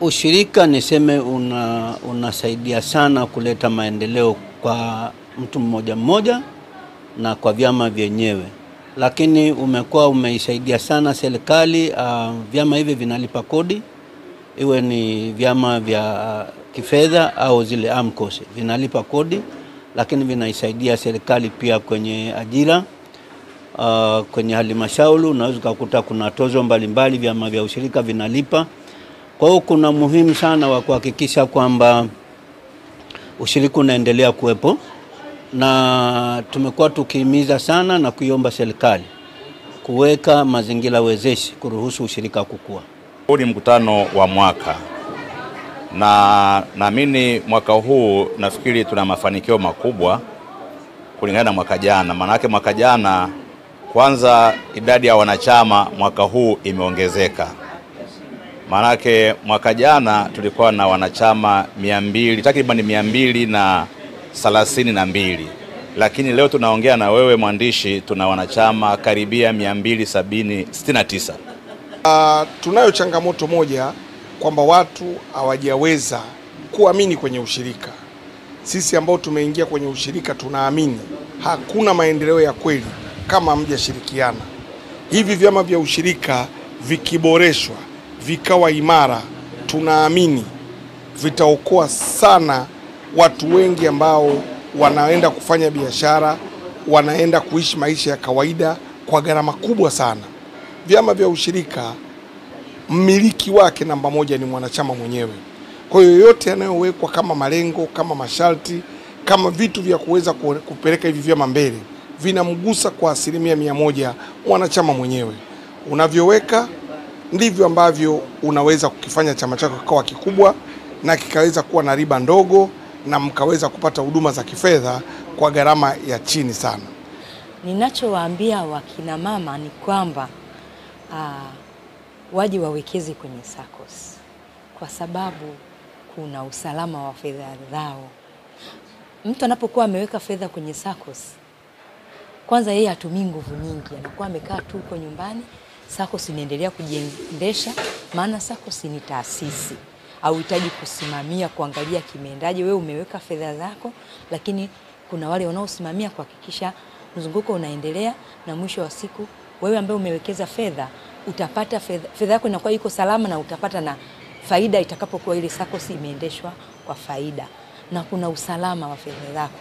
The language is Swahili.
Ushirika niseme unasaidia sana kuleta maendeleo kwa mtu mmoja mmoja na kwa vyama vyenyewe. Lakini umeisaidia sana serikali. Vyama hivi vinalipa kodi, iwe ni vyama vya kifedha au zile AMCOS vinalipa kodi, lakini vinaisaidia serikali pia kwenye ajira. Kwenye halmashauri unaweza kukuta kuna tozo mbalimbali vyama vya ushirika vinalipa. Kwa hiyo kuna muhimu sana wa kuhakikisha kwamba ushirika unaendelea kuwepo, na tumekuwa tukihimiza sana na kuiomba serikali kuweka mazingira wezeshi kuruhusu ushirika kukua. Huu ni mkutano wa mwaka, na naamini mwaka huu nafikiri tuna mafanikio makubwa kulingana na mwaka jana. Maana yake mwaka jana kwanza idadi ya wanachama mwaka huu imeongezeka. Maana yake mwaka jana tulikuwa na wanachama 200, takriban 232, lakini leo tunaongea na wewe mwandishi tuna wanachama karibia 269. Tunayo changamoto moja kwamba watu hawajaweza kuamini kwenye ushirika. Sisi ambao tumeingia kwenye ushirika tunaamini hakuna maendeleo ya kweli kama hamjashirikiana. Hivi vyama vya ushirika vikiboreshwa, vikawa imara, tunaamini vitaokoa sana watu wengi ambao wanaenda kufanya biashara, wanaenda kuishi maisha ya kawaida kwa gharama kubwa sana. Vyama vya ushirika mmiliki wake namba moja ni mwanachama mwenyewe. Kwa hiyo yote yanayowekwa kama malengo, kama masharti, kama vitu vya kuweza kupeleka hivi vyama mbele, vinamgusa kwa 100% mwanachama mwenyewe. Unavyoweka ndivyo ambavyo unaweza kukifanya chama chako kikawa kikubwa na kikaweza kuwa na riba ndogo na mkaweza kupata huduma za kifedha kwa gharama ya chini sana. Ninachowaambia wakina mama ni kwamba waje wawekeze kwenye SACCOS kwa sababu kuna usalama wa fedha zao. Mtu anapokuwa ameweka fedha kwenye SACCOS, kwanza yeye hatumii nguvu nyingi, anakuwa amekaa tu huko nyumbani, SACCOS inaendelea kujiendesha, maana SACCOS ni taasisi. Hauhitaji kusimamia kuangalia kimeendaje, wewe umeweka fedha zako, lakini kuna wale wanaosimamia kuhakikisha mzunguko unaendelea, na mwisho wa siku wewe ambaye umewekeza fedha utapata fedha yako inakuwa iko salama, na utapata na faida itakapokuwa ile SACCOS imeendeshwa kwa faida, na kuna usalama wa fedha zako.